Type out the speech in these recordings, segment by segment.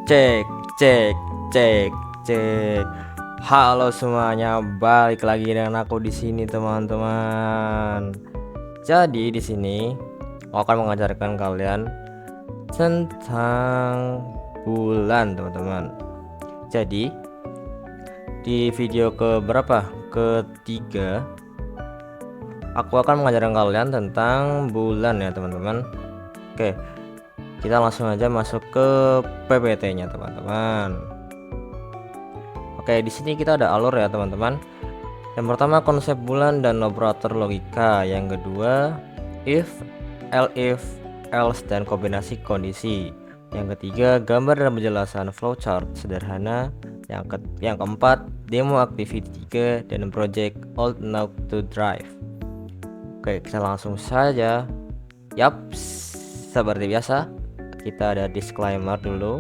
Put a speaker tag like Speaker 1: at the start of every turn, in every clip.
Speaker 1: Cek, cek, cek, cek. Halo semuanya, balik lagi dengan aku di sini, teman-teman. Jadi di sini aku akan mengajarkan kalian tentang bulan, teman-teman. Jadi di video keberapa? Ketiga, aku akan mengajarkan kalian tentang bulan ya, teman-teman. Oke, kita langsung aja masuk ke PPT-nya, teman-teman. Oke, di sini kita ada alur ya, teman-teman. Yang pertama konsep bulan dan operator logika. Yang kedua if, else, dan kombinasi kondisi. Yang ketiga gambar dan penjelasan flowchart sederhana. Yang keempat demo activity 3 dan project old enough to drive. Oke, kita langsung saja. Yap, seperti biasa kita ada disclaimer dulu.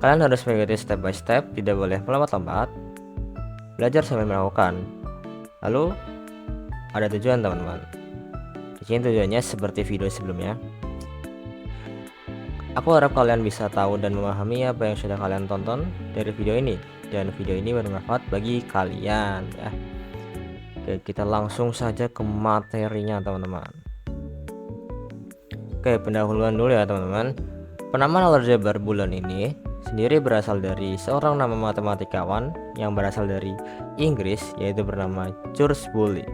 Speaker 1: Kalian harus mengikuti step by step, tidak boleh melompat-lompat. Belajar sambil melakukan. Lalu ada tujuan, teman-teman. Di sini tujuannya seperti video sebelumnya. Aku harap kalian bisa tahu dan memahami apa yang sudah kalian tonton dari video ini, dan video ini bermanfaat bagi kalian ya. Oke, kita langsung saja ke materinya, teman-teman. Oke, pendahuluan dulu ya, teman-teman. Penamaan aljabar bulan ini sendiri berasal dari seorang nama matematikawan yang berasal dari Inggris, yaitu bernama George Woolley.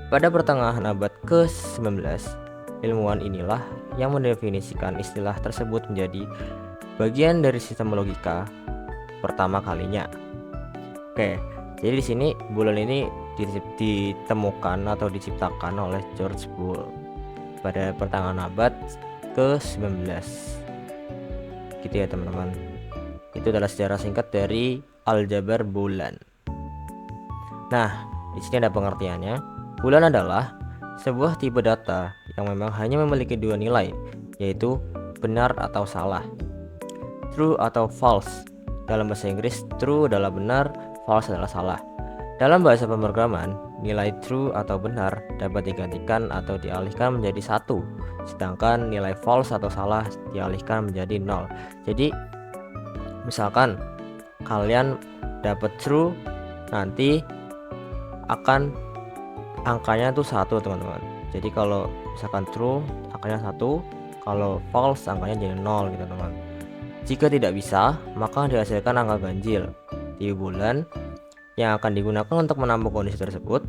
Speaker 1: Pada pertengahan abad ke-19, ilmuwan inilah yang mendefinisikan istilah tersebut menjadi bagian dari sistem logika pertama kalinya. Oke, jadi di sini bulan ini ditemukan atau diciptakan oleh George Woolley pada pertengahan abad ke-19. Gitu ya, teman-teman. Itu adalah sejarah singkat dari aljabar bulan. Nah, di sini ada pengertiannya. Bulan adalah sebuah tipe data yang memang hanya memiliki dua nilai, yaitu benar atau salah. True atau false. Dalam bahasa Inggris, true adalah benar, false adalah salah. Dalam bahasa pemrograman, nilai true atau benar dapat digantikan atau dialihkan menjadi 1, sedangkan nilai false atau salah dialihkan menjadi 0. Jadi misalkan kalian dapat true, nanti akan angkanya tuh 1, teman-teman. Jadi kalau misalkan true angkanya 1, kalau false angkanya jadi 0 gitu, teman. Jika tidak bisa, maka dihasilkan angka ganjil di bulan yang akan digunakan untuk menampung kondisi tersebut,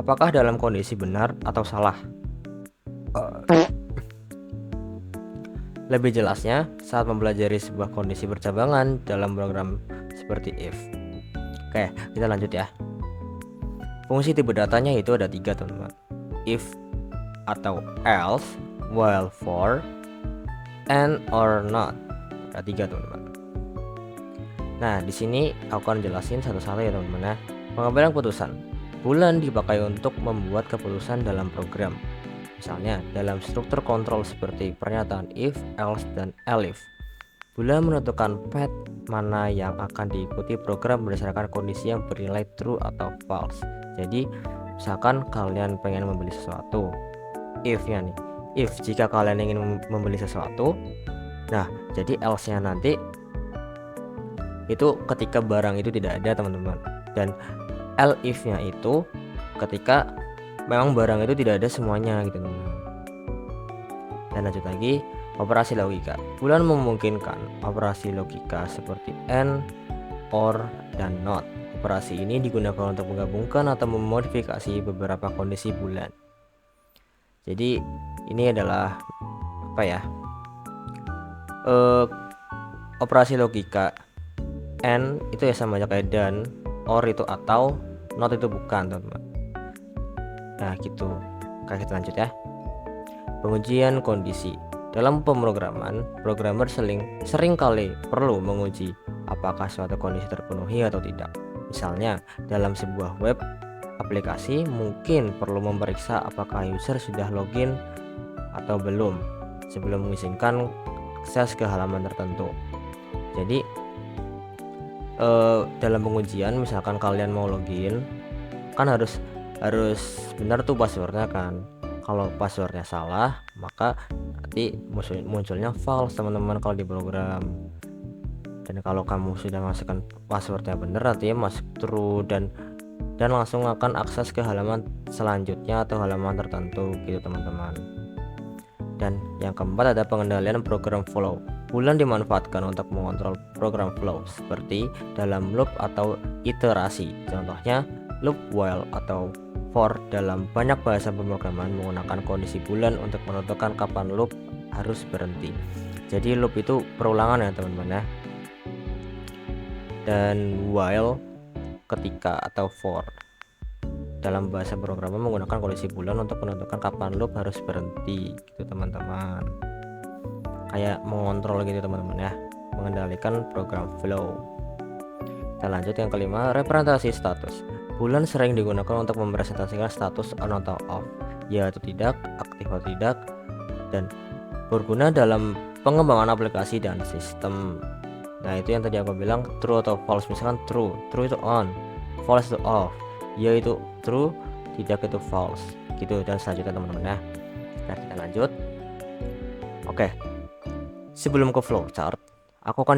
Speaker 1: apakah dalam kondisi benar atau salah. Lebih jelasnya saat mempelajari sebuah kondisi percabangan dalam program seperti if. Oke, kita lanjut ya. Fungsi tipe datanya itu ada 3, teman-teman. If atau else, while, for, and, or not. Ada 3, teman-teman. Nah, di sini aku akan jelasin satu-satu ya, teman-teman ya. Pengambilan keputusan. Bulan dipakai untuk membuat keputusan dalam program. Misalnya, dalam struktur kontrol seperti pernyataan if, else, dan elif. Bulan menentukan path mana yang akan diikuti program berdasarkan kondisi yang bernilai true atau false. Jadi, misalkan kalian pengen membeli sesuatu. If-nya nih. If jika kalian ingin membeli sesuatu, nah, jadi else-nya nanti itu ketika barang itu tidak ada, teman-teman. Dan elif-nya itu ketika memang barang itu tidak ada semuanya gitu, teman-teman. Dan lanjut lagi, operasi logika. Bulan memungkinkan operasi logika seperti and, or, dan not. Operasi ini digunakan untuk menggabungkan atau memodifikasi beberapa kondisi bulan. Jadi ini adalah apa ya? Operasi logika. And itu ya sama aja kayak dan, or itu atau, not itu bukan, teman-teman. Nah gitu. Oke, kita lanjut ya. Pengujian kondisi. Dalam pemrograman, programmer sering kali perlu menguji apakah suatu kondisi terpenuhi atau tidak. Misalnya dalam sebuah web aplikasi mungkin perlu memeriksa apakah user sudah login atau belum sebelum mengizinkan akses ke halaman tertentu. Jadi dalam pengujian, misalkan kalian mau login, kan harus benar tuh passwordnya kan. Kalau passwordnya salah, maka berarti munculnya false teman-teman kalau di program. Dan kalau kamu sudah masukkan passwordnya benar, artinya masuk true, dan langsung akan akses ke halaman selanjutnya atau halaman tertentu gitu teman-teman. Dan yang keempat ada pengendalian program flow. Boolean dimanfaatkan untuk mengontrol program flow seperti dalam loop atau iterasi. Contohnya loop, while, atau for. Dalam banyak bahasa pemrograman menggunakan kondisi boolean untuk menentukan kapan loop harus berhenti. Jadi loop itu perulangan ya teman-teman ya. Dan while ketika atau for. Dalam bahasa pemrograman menggunakan kondisi boolean untuk menentukan kapan loop harus berhenti gitu teman-teman. Kayak mengontrol gitu teman-teman ya, mengendalikan program flow. Kita lanjut yang kelima, representasi status. Boolean sering digunakan untuk merepresentasikan status on atau off, ya atau tidak, aktif atau tidak, dan berguna dalam pengembangan aplikasi dan sistem. Nah itu yang tadi aku bilang, true atau false. Misalkan true itu on, false itu off, ya itu true, tidak itu false gitu. Dan selanjutnya teman-teman ya. Nah kita lanjut. Oke, sebelum ke flowchart, aku akan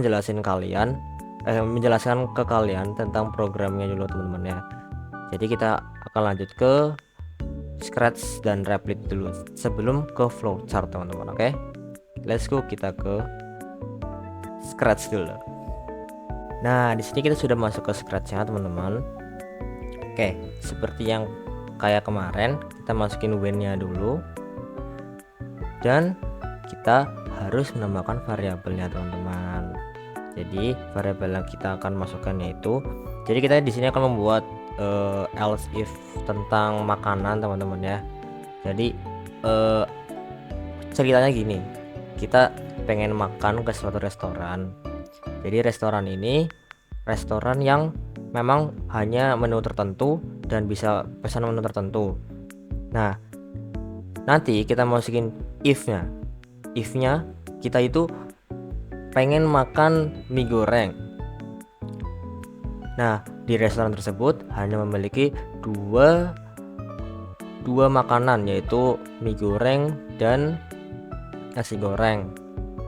Speaker 1: menjelaskan ke kalian tentang programnya dulu teman-teman ya. Jadi kita akan lanjut ke Scratch dan Replit dulu sebelum ke flowchart teman-teman. Oke, let's go, kita ke Scratch dulu. Nah di sini kita sudah masuk ke Scratch-nya teman-teman. Oke, seperti yang kayak kemarin, kita masukin when-nya dulu, dan kita harus menambahkan variabelnya teman-teman. Jadi variabel yang kita akan masukkan yaitu, jadi kita di sini akan membuat else if tentang makanan teman-teman ya. Jadi ceritanya gini, kita pengen makan ke suatu restoran. Jadi restoran ini restoran yang memang hanya menu tertentu dan bisa pesan menu tertentu. Nah nanti kita masukin if-nya kita itu pengen makan mie goreng. Nah di restoran tersebut hanya memiliki dua makanan, yaitu mie goreng dan nasi goreng.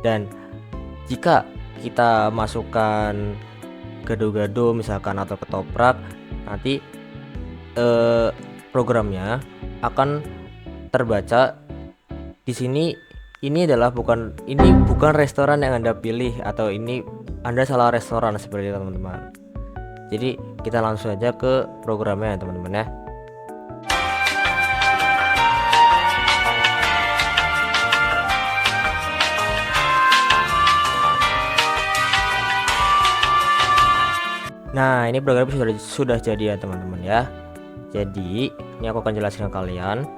Speaker 1: Dan jika kita masukkan gado-gado misalkan atau ketoprak, nanti programnya akan terbaca di sini. Ini bukan restoran yang Anda pilih, atau ini Anda salah restoran, seperti itu teman-teman. Jadi kita langsung aja ke programnya teman-teman ya. Nah ini programnya sudah jadi ya teman-teman ya. Jadi ini aku akan jelasin ke kalian.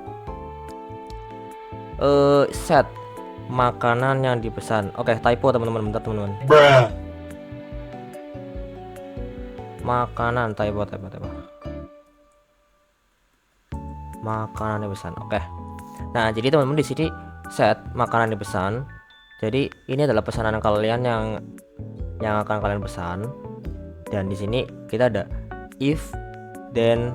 Speaker 1: Set makanan yang dipesan. Oke, typo teman-teman, bentar teman-teman. Makanan, typo. Makanan dipesan. Oke. Nah, jadi teman-teman di sini set makanan dipesan. Jadi ini adalah pesanan kalian yang akan kalian pesan. Dan di sini kita ada if, then,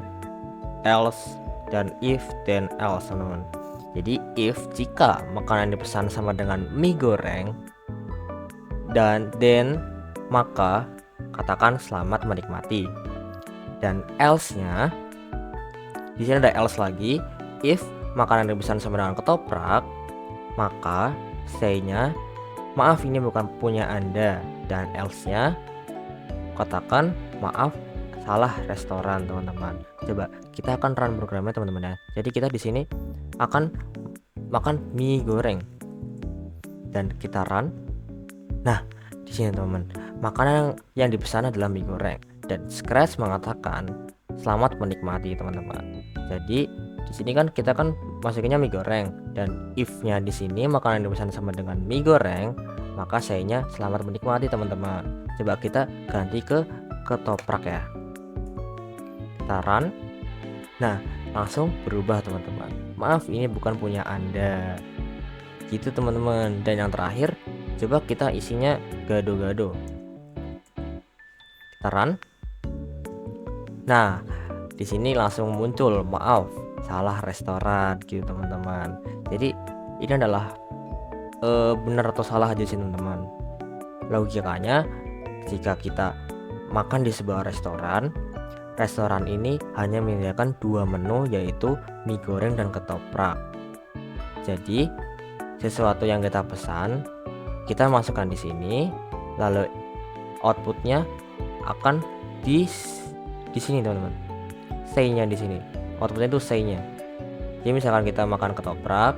Speaker 1: else, dan if, then, else teman-teman. Jadi if jika makanan dipesan sama dengan mie goreng, dan then maka katakan selamat menikmati. Dan else-nya di sini ada else lagi. If makanan dipesan sama dengan ketoprak, maka say-nya maaf ini bukan punya Anda. Dan else-nya katakan maaf salah restoran teman-teman. Coba kita akan run programnya teman-teman ya. Jadi kita di sini akan makan mie goreng dan kita run. Nah di sini teman-teman, makanan yang dipesan adalah mie goreng dan Scratch mengatakan selamat menikmati teman-teman. Jadi di sini kan kita kan masukinnya mie goreng, dan if-nya di sini makanan yang dipesan sama dengan mie goreng, maka saya-nya selamat menikmati teman-teman. Coba kita ganti ke ketoprak ya. Kita run. Nah langsung berubah teman-teman. Maaf ini bukan punya Anda. Gitu teman-teman. Dan yang terakhir, coba kita isinya gado-gado. Kita run. Nah di sini langsung muncul maaf salah restoran gitu teman-teman. Jadi ini adalah benar atau salah aja sih teman-teman. Logikanya jika kita makan di sebuah restoran ini hanya menyediakan 2 menu, yaitu mie goreng dan ketoprak. Jadi sesuatu yang kita pesan kita masukkan di sini, lalu outputnya akan di sini teman-teman. Say-nya di sini. Outputnya itu say-nya. Jadi misalkan kita makan ketoprak,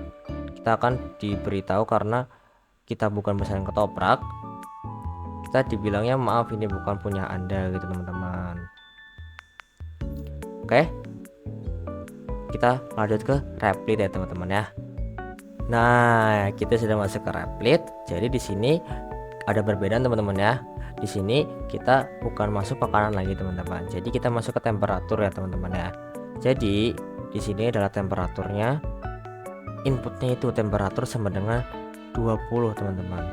Speaker 1: kita akan diberitahu karena kita bukan pesan ketoprak, kita dibilangnya maaf ini bukan punya Anda gitu teman-teman. Oke, kita lanjut ke Replit ya teman-teman ya. Nah, kita sudah masuk ke Replit. Jadi di sini ada perbedaan teman-teman ya. Di sini kita bukan masuk makanan lagi teman-teman. Jadi kita masuk ke temperatur ya teman-teman ya. Jadi di sini adalah temperaturnya. Inputnya itu temperatur sama dengan 20 teman-teman.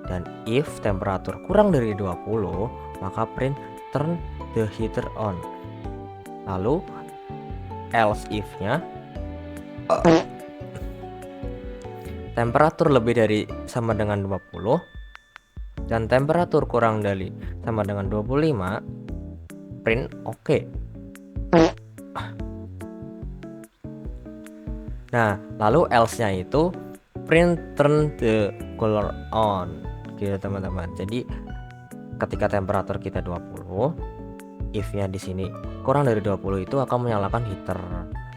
Speaker 1: Dan if temperatur kurang dari 20, maka print turn the heater on. Lalu else if-nya temperatur lebih dari sama dengan 20 dan temperatur kurang dari sama dengan 25, print oke. Nah, lalu else-nya itu print turn the color on gitu teman-teman. Jadi ketika temperatur kita 20, if-nya di sini kurang dari 20 itu akan menyalakan heater.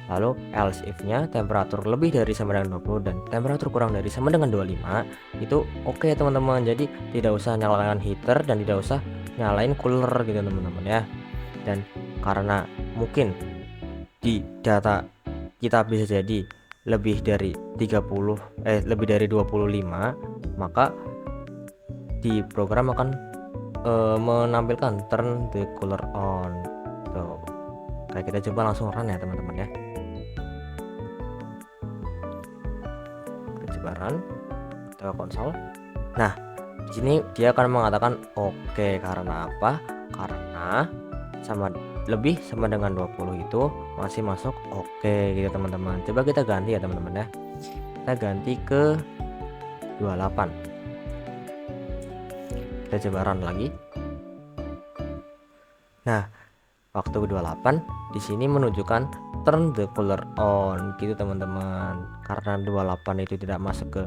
Speaker 1: Lalu else if-nya temperatur lebih dari sama dengan 20 dan temperatur kurang dari sama dengan 25 itu oke teman-teman. Jadi tidak usah nyalakan heater dan tidak usah nyalain cooler gitu teman-teman ya. Dan karena mungkin di data kita bisa jadi lebih dari 25, maka di program akan menampilkan turn the cooler on. Tuh. Kayak kita coba langsung run ya teman-teman ya. Kita coba run ke konsol. Nah, di sini dia akan mengatakan oke. Karena apa? Karena lebih sama dengan 20 itu masih masuk oke gitu teman-teman. Coba kita ganti ya teman-teman ya. Kita ganti ke 28. Kita coba run lagi. Nah, waktu 28 di sini menunjukkan turn the cooler on gitu teman-teman. Karena 28 itu tidak masuk ke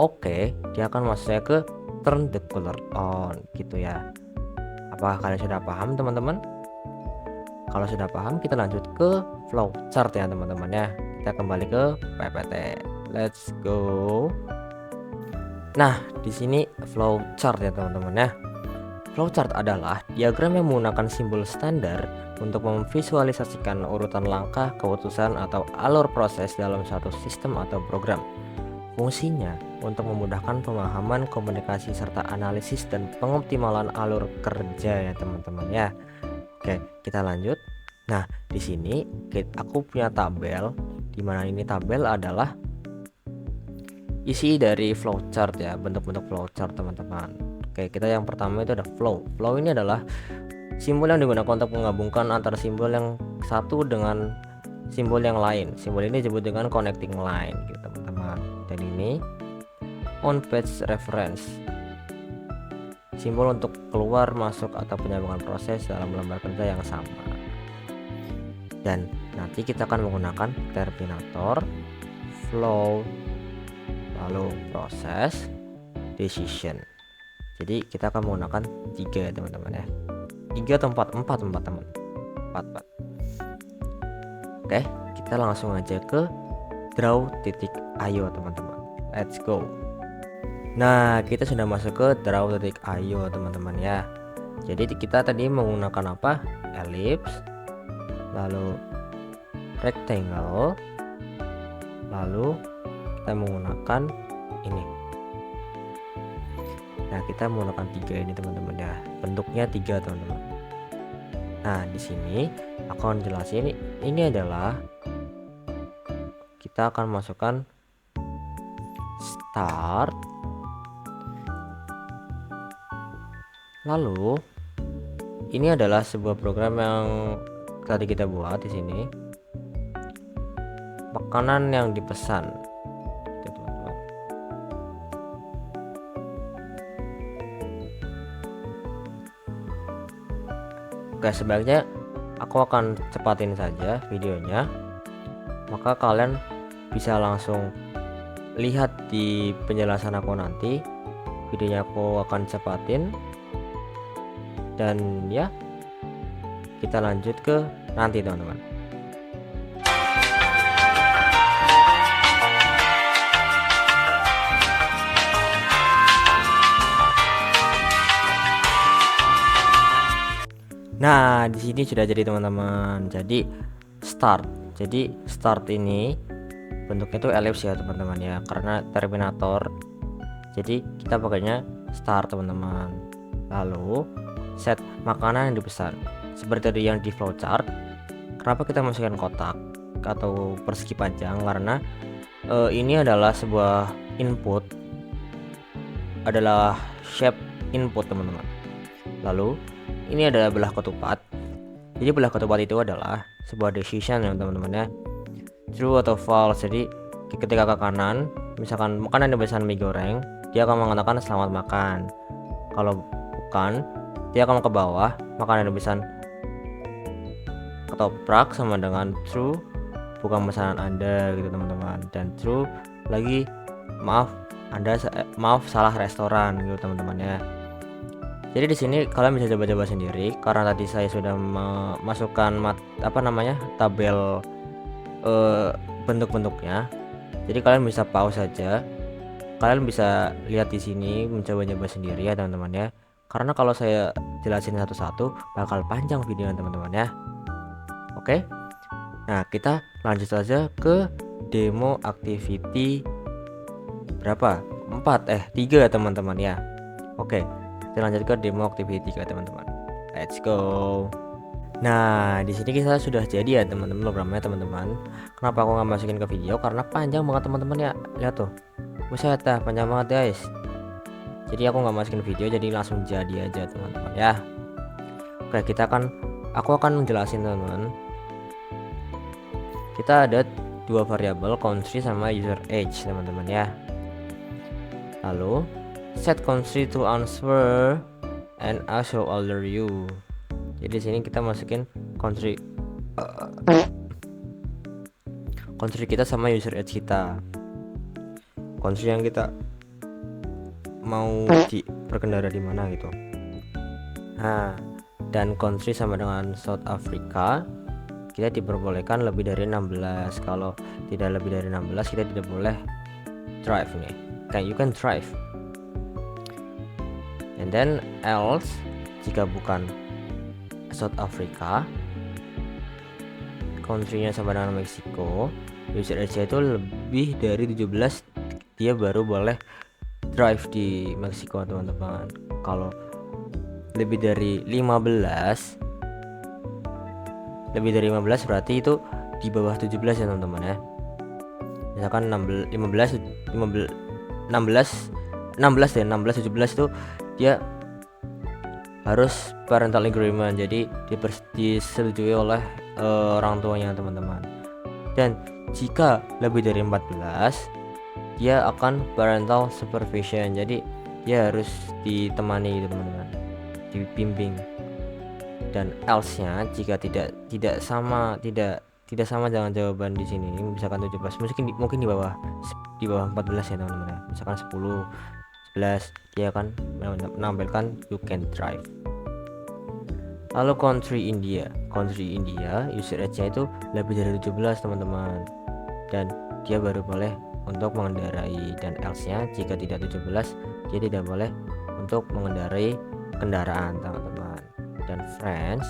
Speaker 1: oke, dia akan masuknya ke turn the cooler on gitu ya. Apakah kalian sudah paham teman-teman? Kalau sudah paham, kita lanjut ke flowchart ya teman-teman ya. Kita kembali ke PPT. Let's go. Nah, di sini flowchart ya teman-teman ya. Flowchart adalah diagram yang menggunakan simbol standar untuk memvisualisasikan urutan langkah, keputusan atau alur proses dalam suatu sistem atau program. Fungsinya untuk memudahkan pemahaman, komunikasi serta analisis dan pengoptimalan alur kerja ya teman-teman ya. Oke, kita lanjut. Nah, di sini aku punya tabel, di mana ini tabel adalah isi dari flowchart ya, bentuk-bentuk flowchart teman-teman. Oke, kita yang pertama itu ada flow. Flow ini adalah simbol yang digunakan untuk menggabungkan antara simbol yang satu dengan simbol yang lain. Simbol ini disebut dengan connecting line gitu teman-teman. Dan ini on page reference, simbol untuk keluar masuk atau penyambungan proses dalam lembar kerja yang sama. Dan nanti kita akan menggunakan terminator, flow, lalu proses, decision. Jadi kita akan menggunakan 3 ya teman-teman ya. 3 atau 4 teman. 4. Oke, kita langsung aja ke draw.io teman-teman. Let's go. Nah, kita sudah masuk ke draw.io teman-teman ya. Jadi kita tadi menggunakan apa? Ellipse, lalu rectangle, lalu kita menggunakan ini. Nah, kita menggunakan 3 ini teman-teman ya. Bentuknya 3 teman-teman. Nah, di sini aku akan jelasin ini adalah kita akan masukkan start. Lalu ini adalah sebuah program yang tadi kita buat di sini. Makanan yang dipesan. Gitu, teman-teman. Oke, sebaiknya aku akan cepatin saja videonya, maka kalian bisa langsung lihat di penjelasan aku nanti. Videonya aku akan cepatin, dan ya kita lanjut ke nanti teman-teman. Nah, di sini sudah jadi teman-teman. Jadi start ini bentuknya itu elips ya teman-teman ya, karena Terminator. Jadi kita pakainya start teman-teman. Lalu set makanan yang dipesan seperti tadi yang di flowchart. Kenapa kita masukkan kotak atau persegi panjang? Karena ini adalah sebuah input, adalah shape input teman-teman. Lalu ini adalah belah ketupat. Jadi belah ketupat itu adalah sebuah decision ya teman-teman ya, true atau false. Jadi ketika ke kanan, misalkan makanan yang dipesan mie goreng, dia akan mengatakan selamat makan. Kalau bukan, dia akan ke bawah, makanan yang dipesan ketoprak sama dengan true, bukan pesanan Anda gitu teman-teman. Dan true lagi, maaf salah restoran gitu teman-teman ya. Jadi di sini kalian bisa coba-coba sendiri, karena tadi saya sudah memasukkan tabel bentuk-bentuknya. Jadi kalian bisa pause saja, kalian bisa lihat di sini, mencoba-coba sendiri ya teman-teman ya. Karena kalau saya jelasin satu-satu bakal panjang videonya teman-teman ya. Oke, nah kita lanjut saja ke demo activity berapa? 3 teman-teman ya. Oke, kita lanjut ke demo activity ya teman-teman. Let's go. Nah, di sini kita sudah jadi ya teman-teman programnya teman-teman. Kenapa aku nggak masukin ke video? Karena panjang banget teman-teman ya. Lihat tuh, buset dah, panjang banget guys. Jadi aku nggak masukin video, jadi langsung jadi aja teman-teman ya. Oke, aku akan menjelasin teman-teman. Kita ada dua variabel, country sama user age teman-teman ya. Lalu set country to answer and ask how old are you. Jadi di sini kita masukin country kita sama user age kita, country yang kita mau di berkendara di mana gitu. Nah, dan country sama dengan South Africa, kita diperbolehkan lebih dari 16. Kalau tidak lebih dari 16 kita tidak boleh drive nih. You can drive. And then else, jika bukan South Africa, country-nya sama dengan Meksiko, user age itu lebih dari 17, dia baru boleh drive di Meksiko teman-teman. Kalau lebih dari 15 berarti itu di bawah 17 ya teman-teman ya. Misalkan 16 17 itu dia harus parental agreement, jadi disetujui oleh orang tuanya teman-teman. Dan jika lebih dari 14 dia akan parental supervision, jadi dia harus ditemani gitu teman-teman, dibimbing. Dan else-nya jika tidak sama dengan jawaban di sini, misalkan 17, mungkin di bawah 14 ya teman-teman ya. Misalkan 10 11 dia akan menampilkan you can drive. Lalu country India user age-nya itu lebih dari 17 teman-teman, dan dia baru boleh untuk mengendarai. Dan else-nya jika tidak 17 dia tidak boleh untuk mengendarai kendaraan teman-teman. Dan France,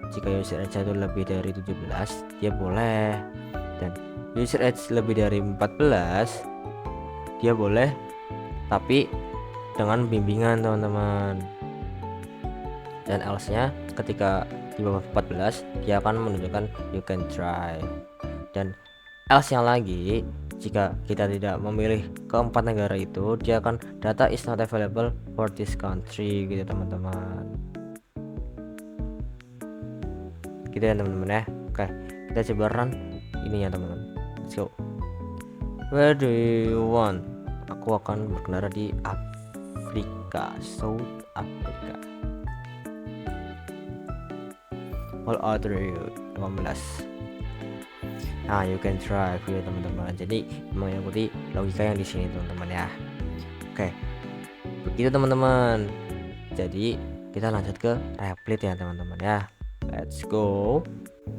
Speaker 1: jika user age itu lebih dari 17 dia boleh, dan user age lebih dari 14 dia boleh, tapi dengan bimbingan teman-teman. Dan else-nya ketika di bawah 14 dia akan menunjukkan you can drive. Dan else-nya lagi, jika kita tidak memilih keempat negara itu, dia akan data is not available for this country gitu teman-teman. Gitu ya teman-teman ya. Oke, kita coba run ini ya teman-teman. Let's go. Where do you want? Aku akan berkendara di Afrika, South Africa. How old are you? 18. Nah, you can drive ya teman-teman. Jadi mengikuti logika yang di sini teman-teman ya. Oke, begitu teman-teman. Jadi kita lanjut ke replit ya teman-teman ya. Let's go.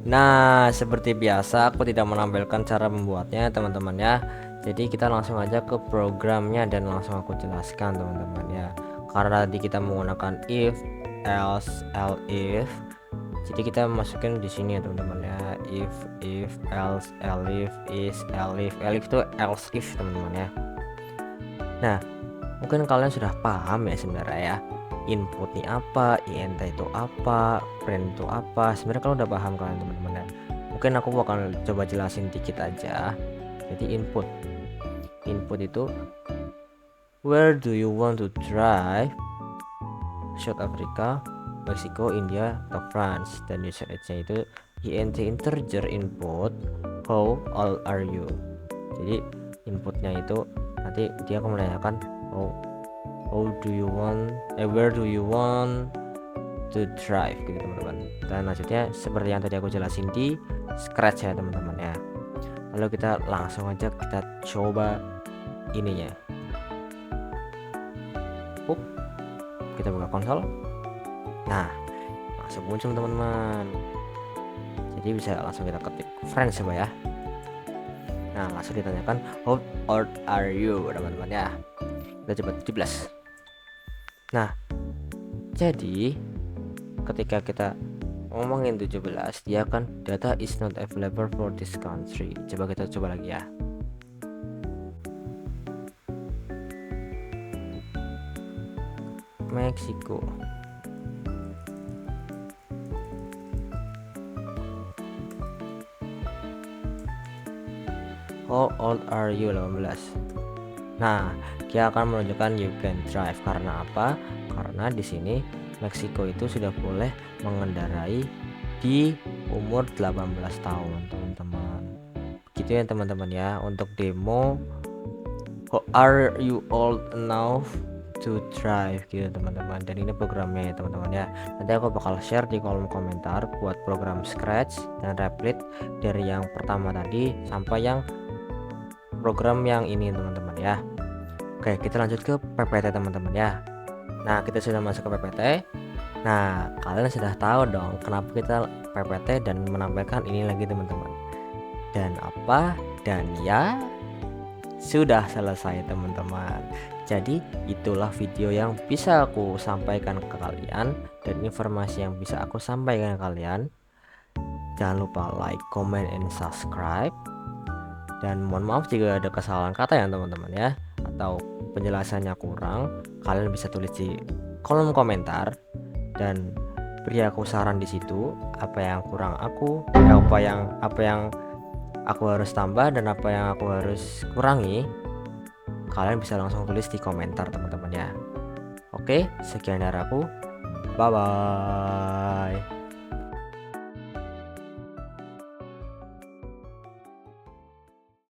Speaker 1: Nah, seperti biasa aku tidak menampilkan cara membuatnya teman-teman ya. Jadi kita langsung aja ke programnya dan langsung aku jelaskan teman-teman ya. Karena tadi kita menggunakan if, else, elif. Jadi kita masukin di sini ya teman-teman ya. If, else, elif, is, elif. Elif itu else if teman-teman ya. Nah, mungkin kalian sudah paham ya sebenarnya ya. Input nih apa, int itu apa, print itu apa. Sebenarnya kalau udah paham kalian teman-teman ya. Mungkin aku bakal coba jelasin dikit aja. Jadi input itu where do you want to drive, South Africa, Mexico, India, atau France. Dan user age-nya itu int integer input how old are you. Jadi inputnya itu nanti dia akan menanyakan how do you want, where do you want to drive gitu teman-teman. Dan lanjutnya seperti yang tadi aku jelasin di Scratch ya teman-teman ya. Lalu kita langsung aja kita coba ininya. Kita buka konsol. Nah, langsung muncul teman-teman. Jadi bisa langsung kita ketik friends coba ya. Nah, langsung ditanyakan how old are you teman-teman ya. Kita coba 17. Nah, jadi ketika kita ngomongin 17, dia akan data is not available for this country. Coba kita coba lagi ya. Meksiko. How old are you? 18. Nah, dia akan menunjukkan you can drive. Karena apa? Karena di sini Meksiko itu sudah boleh mengendarai di umur 18 tahun teman-teman. Gitu ya teman-teman ya. Untuk demo how are you old enough to drive gitu teman-teman. Dan ini programnya ya teman-teman ya. Nanti aku bakal share di kolom komentar buat program Scratch dan Replit dari yang pertama tadi sampai yang program yang ini teman-teman ya. Oke, kita lanjut ke PPT teman-teman ya. Nah, kita sudah masuk ke PPT. Nah, kalian sudah tahu dong kenapa kita PPT dan menampilkan ini lagi teman-teman. Dan apa? Dan ya sudah selesai teman-teman. Jadi itulah video yang bisa aku sampaikan ke kalian dan informasi yang bisa aku sampaikan ke kalian. Jangan lupa like, comment, and subscribe. Dan mohon maaf jika ada kesalahan kata ya teman-teman ya, atau penjelasannya kurang, kalian bisa tulis di kolom komentar dan beri aku saran di situ apa yang kurang aku, apa yang aku harus tambah dan apa yang aku harus kurangi. Kalian bisa langsung tulis di komentar teman-teman ya. Oke, sekian dari aku. Bye bye.